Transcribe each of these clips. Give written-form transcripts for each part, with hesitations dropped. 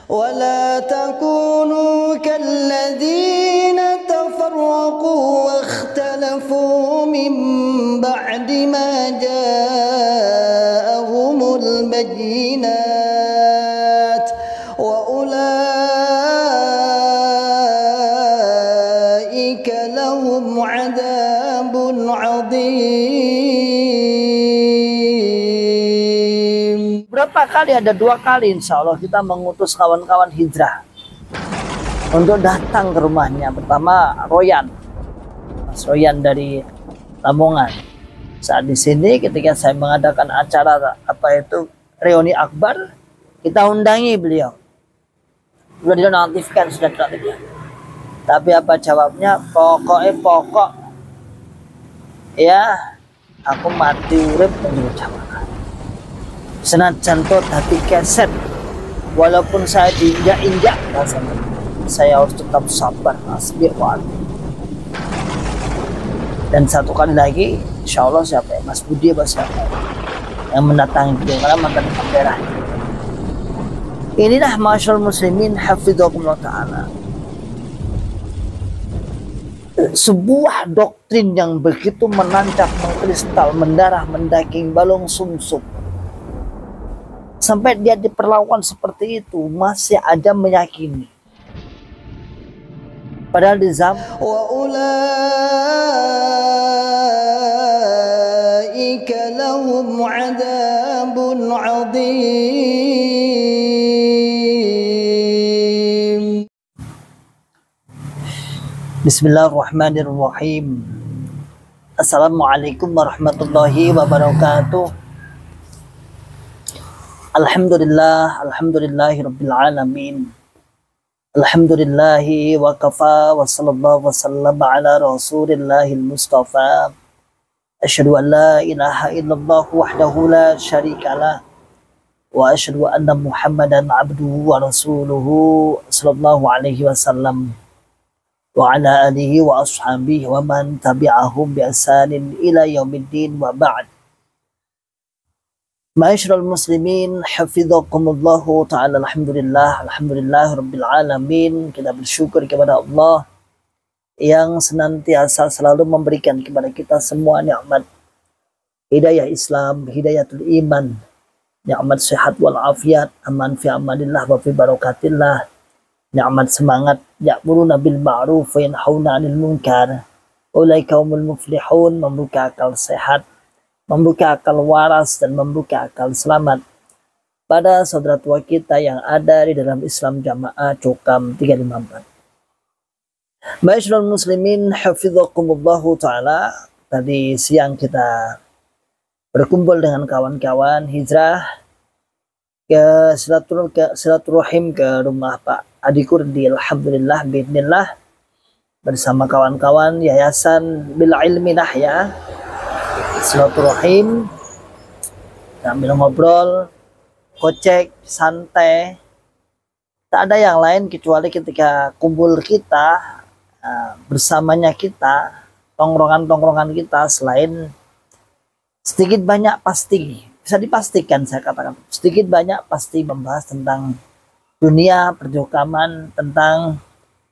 ولا تكونوا كالذين تفرقوا واختلفوا من بعد ما جاءهم البينات وأولئك لهم عذاب عظيم. Berapa kali? Ada 2 kali insya Allah kita mengutus kawan-kawan hijrah untuk datang ke rumahnya. Pertama Royan, Mas Royan dari Lamongan. Saat di sini ketika saya mengadakan acara reuni akbar, kita undangi beliau. Sudah dinonaktifkan, sudah dinonaktifkan. Tapi apa jawabnya? Pokok ya aku mati urip menurut jamaah. Senajan to hati keset, walaupun saya diinjak-injak, saya harus tetap sabar, asbir wa alim. Dan satu kali lagi, insya Allah siapa ya? Mas Budi apa siapa yang mendatangi beliau karena mantan daerah. Inilah masyaallah muslimin hafidhakumullah ta'ala, sebuah doktrin yang begitu menancap, mengkristal, mendarah, mendaging, balung sumsum. Sampai dia diperlakukan seperti itu, masih aja meyakini. Padahal di zaman وَأُولَئِكَ لَهُمْ عَذَابٌ عَظِيمٌ. Bismillahirrahmanirrahim. Assalamualaikum warahmatullahi wabarakatuh. Alhamdulillahi rabbil alamin. Alhamdulillahi wa kafa wa sallallahu wa sallam ala rasulillahil mustafa. Asyhadu an la ilaha illallah wahdahu la syarikalah wa asyhadu anna Muhammadan abduhu wa rasuluhu sallallahu alaihi wasallam wa ala alihi wa ashabihi wa man tabi'ahum bi ihsanin ila yaumiddin wa ba'd. Ma'asyiral muslimin hafidhakumullahu ta'ala. Alhamdulillah rabbil alamin. Kita bersyukur kepada Allah yang senantiasa selalu memberikan kepada kita semua nikmat hidayah Islam, hidayatul iman, nikmat sehat wal afiat, aman fi amanillah wa fi barakatillah, nikmat semangat, ya'muruna bil ma'ruf wa yanhauna 'anil munkar, ulaika humul muflihun, membuka akal sehat, membuka akal waras, dan membuka akal selamat pada saudara tua kita yang ada di dalam Islam Jamaah Cokam 354. Ma'asyiral muslimin hafidhakumullahu ta'ala. Tadi siang kita berkumpul dengan kawan-kawan hijrah ke silaturahim ke rumah Pak Adi Kurdi, alhamdulillah biidznillah, bersama kawan-kawan Yayasan Bil Ilmi Nahya. Silaturahim, sambil ngobrol, kocek, santai. Tak ada yang lain kecuali ketika kumpul kita, bersamanya kita, tongkrongan-tongkrongan kita, selain sedikit banyak pasti, bisa dipastikan saya katakan, sedikit banyak pasti membahas tentang dunia perjokaman, tentang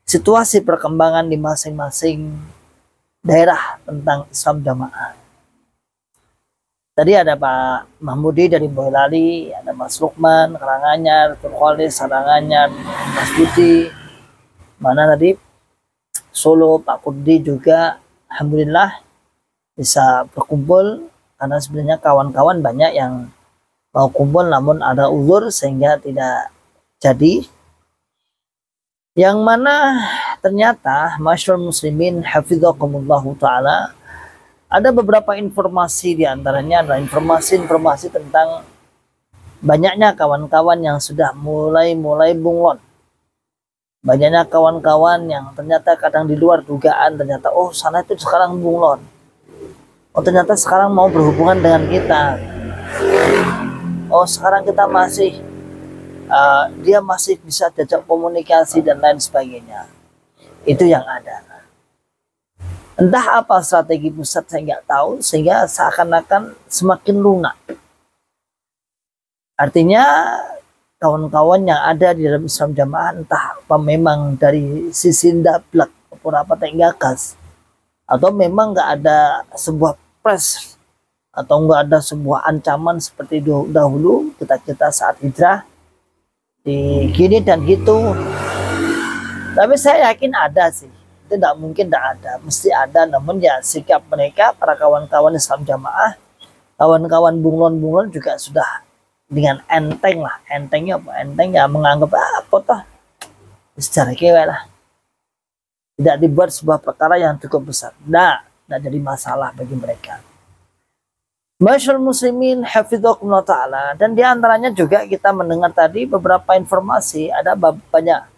situasi perkembangan di masing-masing daerah tentang Islam Jamaah. Tadi ada Pak Mahmudi dari Boyolali, ada Mas Lukman, Karanganyar, Turkolis, Karanganyar, Mas Budi, mana tadi Solo, Pak Kurdi juga. Alhamdulillah bisa berkumpul, karena sebenarnya kawan-kawan banyak yang mau kumpul namun ada uzur sehingga tidak jadi. Yang mana ternyata masyaallah muslimin hafidhakumullahu ta'ala, ada beberapa informasi, di antaranya adalah informasi tentang banyaknya kawan-kawan yang sudah mulai bunglon. Banyaknya kawan-kawan yang ternyata kadang di luar dugaan, ternyata oh sana itu sekarang bunglon. Oh ternyata sekarang mau berhubungan dengan kita. Oh sekarang kita masih, dia masih bisa diajak komunikasi dan lain sebagainya. Itu yang ada. Entah apa strategi pusat saya nggak tahu, sehingga seakan-akan semakin lunak. Artinya kawan-kawan yang ada di dalam Islam Jamaah, entah apa memang dari sisi ndablak ataupun apa gagas, atau memang nggak ada sebuah press atau nggak ada sebuah ancaman seperti dahulu kita saat hijrah di gini dan gitu. Tapi saya yakin ada sih, tidak mungkin tidak ada, mesti ada. Namun ya sikap mereka, para kawan-kawan Islam Jamaah, kawan-kawan bunglon-bunglon juga sudah dengan enteng lah. Entengnya apa? Enteng ya menganggap apa toh secara kewe lah, tidak dibuat sebuah perkara yang cukup besar. Nah, tidak jadi masalah bagi mereka. Masyaallah muslimin hafizakumullah ta'ala. Dan diantaranya juga kita mendengar tadi beberapa informasi, ada banyak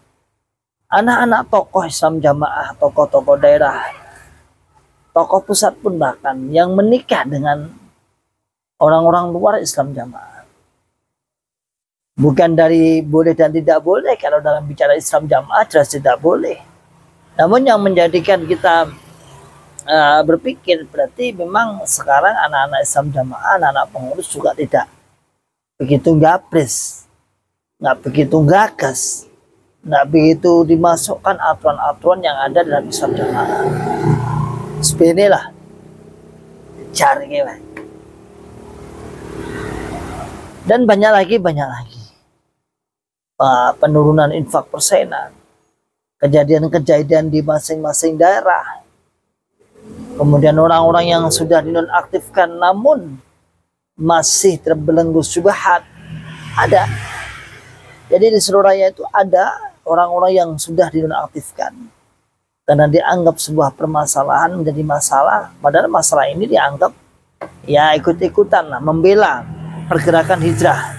anak-anak tokoh Islam Jamaah, tokoh-tokoh daerah, tokoh pusat pun bahkan, yang menikah dengan orang-orang luar Islam Jamaah. Bukan dari boleh dan tidak boleh, kalau dalam bicara Islam Jamaah jelas tidak boleh. Namun yang menjadikan kita berpikir, berarti memang sekarang anak-anak Islam Jamaah, anak-anak pengurus juga tidak begitu gapres, nggak begitu gagas, nggak begitu dimasukkan aturan-aturan yang ada dalam Islam Jamaah. Seperti lah cari gimana. Dan banyak lagi penurunan infak persenan, kejadian-kejadian di masing-masing daerah. Kemudian orang-orang yang sudah dinonaktifkan namun masih terbelenggu syubhat ada. Jadi di seluruh raya itu ada orang-orang yang sudah dinonaktifkan karena dianggap sebuah permasalahan menjadi masalah, padahal masalah ini dianggap ya ikut-ikutan lah, membela pergerakan hijrah,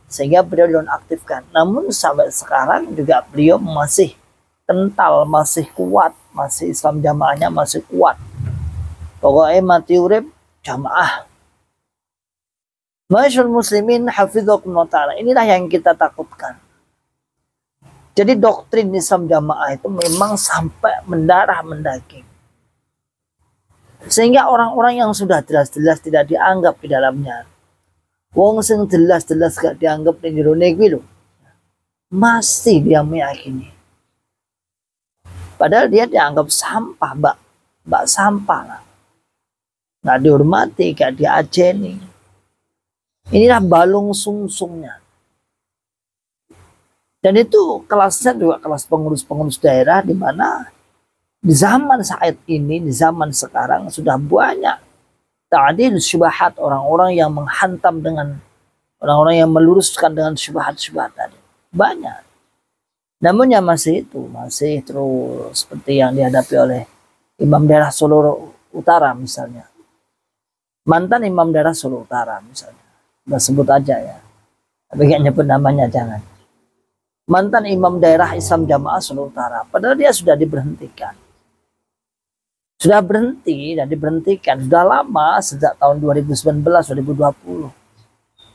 sehingga beliau dinonaktifkan. Namun sampai sekarang juga beliau masih kental, masih kuat, masih Islam Jamaahnya masih kuat. Pokoknya mati urip Jamaah. Masyaallah muslimin hafizakumullah ta'ala. Inilah yang kita takutkan. Jadi doktrin Islam Jamaah itu memang sampai mendarah mendaging, sehingga orang-orang yang sudah jelas-jelas tidak dianggap di dalamnya, wong sing jelas-jelas gak dianggap di jero negeri lho, masih dia meyakini. Padahal dia dianggap sampah, mbak sampah lah. Nggak dihormati, gak diajeni. Inilah balung sungsungnya. Dan itu kelasnya juga kelas pengurus-pengurus daerah, di mana di zaman saat ini, di zaman sekarang sudah banyak ta'dil syubhat, orang-orang yang menghantam dengan, orang-orang yang meluruskan dengan syubhat-syubhat tadi. Banyak. Namun yang masih terus seperti yang dihadapi oleh Imam daerah Solo Utara misalnya. Mantan Imam daerah Solo Utara misalnya. Udah sebut aja ya. Tapi gak nyebut namanya, jangan. Mantan Imam daerah Islam Jamaah Solo Utara. Padahal dia sudah diberhentikan. Sudah berhenti dan diberhentikan. Sudah lama, sejak tahun 2019-2020.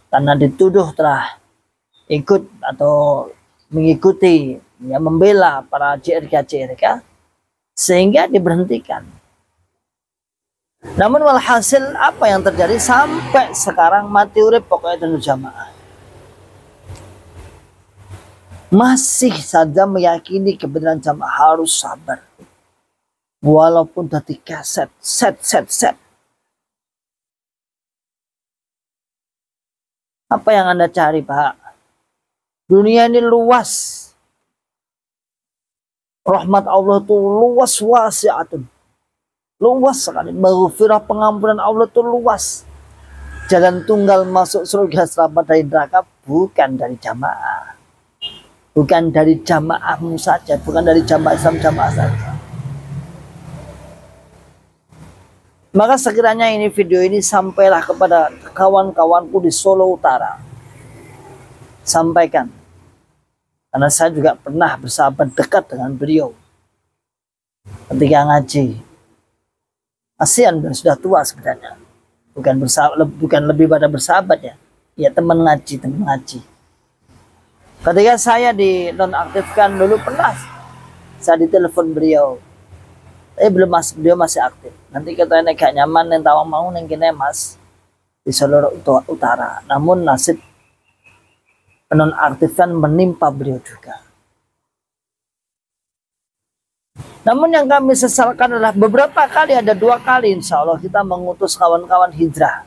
Karena dituduh telah ikut atau mengikuti, ya, membela para JRK, sehingga diberhentikan. Namun walhasil apa yang terjadi sampai sekarang mati urip pokoknya dan Jamaah masih saja meyakini kebenaran Jamaah, harus sabar walaupun tadi kaset set. Apa yang Anda cari, Pak? Dunia ini luas, rahmat Allah itu luas, wasi'atun, luas sekali. Maghfirah, pengampunan Allah itu luas. Jalan tunggal masuk surga selamat dari neraka bukan dari Jamaah, bukan dari jamaahmu saja, bukan dari jamaah Islam Jamaah saja. Maka sekiranya ini video ini sampailah kepada kawan-kawanku di Solo Utara, sampaikan, karena saya juga pernah bersahabat dekat dengan beliau ketika ngaji. Kasihan, sudah tua sebenarnya, bukan lebih pada bersahabat ya teman ngaji. Ketika saya dinonaktifkan dulu, pernah saya ditelepon beliau, beliau masih aktif. Nanti katanya gak nyaman yang tahu mau neng kene Mas di Solo Utara. Namun nasib penonaktifan menimpa beliau juga. Namun yang kami sesalkan adalah beberapa kali, ada 2 kali insya Allah kita mengutus kawan-kawan hijrah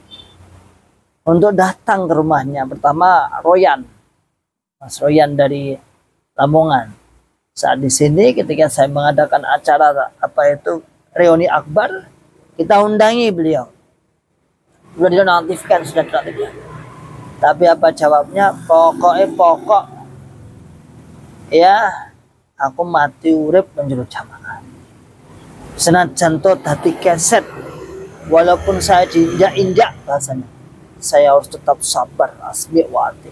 untuk datang ke rumahnya. Pertama Royan, Mas Royan dari Lamongan. Saat di sini ketika saya mengadakan acara reuni akbar, kita undangi beliau. Sudah dinonaktifkan, sudah dinonaktifkan. Tapi apa jawabnya? Pokok ya aku mati urip menjurut jamaah. Senajan to dadi keset, walaupun saya diinjak-injak bahasanya, saya harus tetap sabar, asli wati.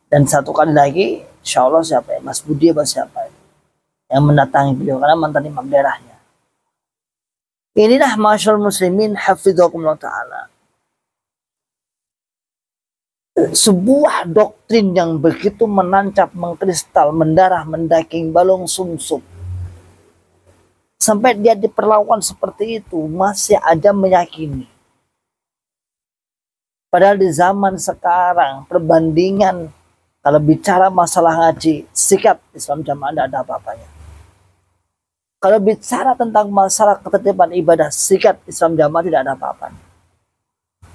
Dan satu kali lagi, insya Allah siapa ya? Mas Budi apa siapa ya? Yang mendatangi beliau karena mantan imam daerahnya. Inilah masyaallah muslimin hafidzakumullah ta'ala, sebuah doktrin yang begitu menancap, mengkristal, mendarah, mendaging, balung sumsum. Sampai dia diperlakukan seperti itu, masih ada meyakini. Padahal di zaman sekarang, perbandingan, kalau bicara masalah ngaji, sikap Islam Jamaah tidak ada apa-apanya. Kalau bicara tentang masalah ketertiban ibadah, sikap Islam Jamaah tidak ada apa-apanya.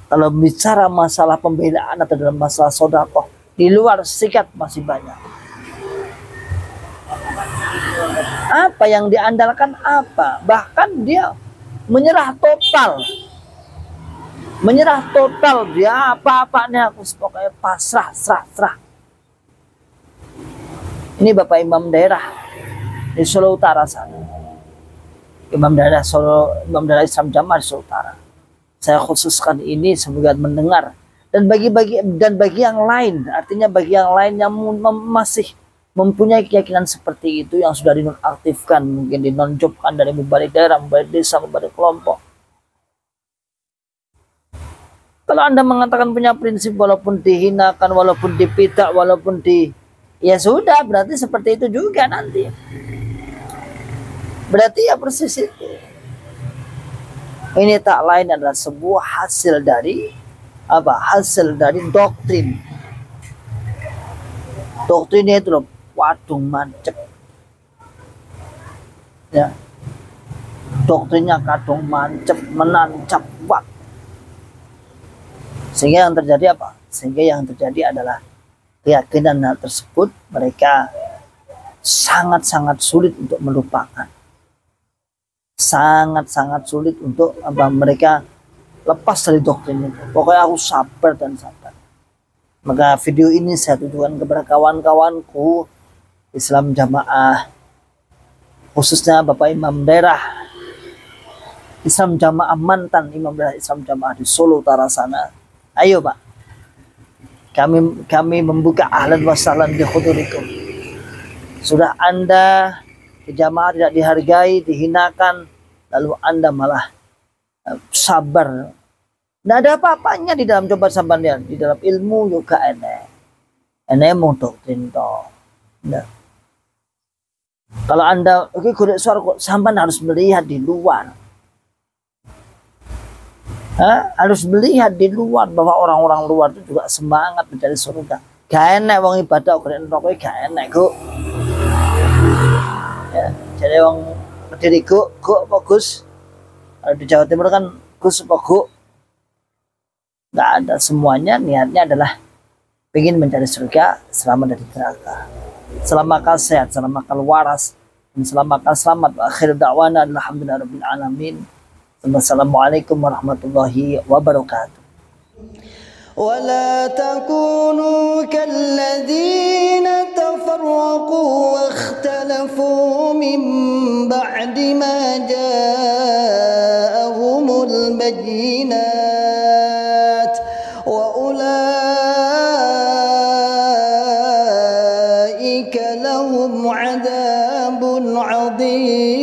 Kalau bicara masalah pembelaan atau dalam masalah sedekah, di luar sikat masih banyak. Apa yang diandalkan apa? Bahkan dia menyerah total. Menyerah total, dia apa-apanya aku pokoknya pasrah, serah. Ini Bapak Imam daerah di Solo Utara sana. Imam daerah Islam Jamaah di Solo Utara. Saya khususkan ini semoga mendengar, dan bagi yang lain, artinya bagi yang lain yang masih mempunyai keyakinan seperti itu, yang sudah dinonaktifkan, mungkin dinonjobkan dari mubalik daerah, mubalik desa, mubalik kelompok. Kalau Anda mengatakan punya prinsip, walaupun dihinakan, walaupun dipidak, walaupun ya sudah, berarti seperti itu juga nanti. Berarti ya persis itu. Ini tak lain adalah sebuah hasil dari apa? Hasil dari doktrin. Doktrinnya itu loh, wadung mancep. Ya. Doktrinnya kadung mancep, menancap wak. Sehingga yang terjadi apa? Sehingga yang terjadi adalah keyakinan hal tersebut mereka sangat-sangat sulit untuk melupakan. Sangat-sangat sulit untuk mereka lepas dari doktrin itu. Pokoknya aku sabar dan sabar. Maka video ini saya tujukan kepada kawan-kawanku Islam Jamaah, khususnya Bapak Imam daerah Islam Jamaah, mantan Imam daerah Islam Jamaah di Solo Utara sana. Ayo Pak, kami membuka ahlan wa sahlan bi khudurikum. Sudah Anda jamaah tidak dihargai, dihinakan, lalu Anda malah sabar. Tidak ada apa-apanya di dalam coba sampean, di dalam ilmu juga enek mau doktrin toh. Nah. Kalau Anda kulit suara kok sampean harus melihat di luar. Harus melihat di luar bahwa orang-orang luar itu juga semangat mencari surga. Gak enek wong ibadah kok rokok gak enek kok. Ya, jadi wong Kediri kok fokus. Di Jawa Timur kan Gus pokok. Nggak ada, semuanya niatnya adalah ingin mencari surga, selamat dari neraka, selamat akal sehat, selamat akal waras, dan selamat akal selamat. Akhir da'wana alhamdulillahirabbil alamin. Wassalamualaikum warahmatullahi wabarakatuh. ولا تكونوا كالذين تفرقوا واختلفوا من بعد ما جاءهم البينات وأولئك لهم عذاب عظيم.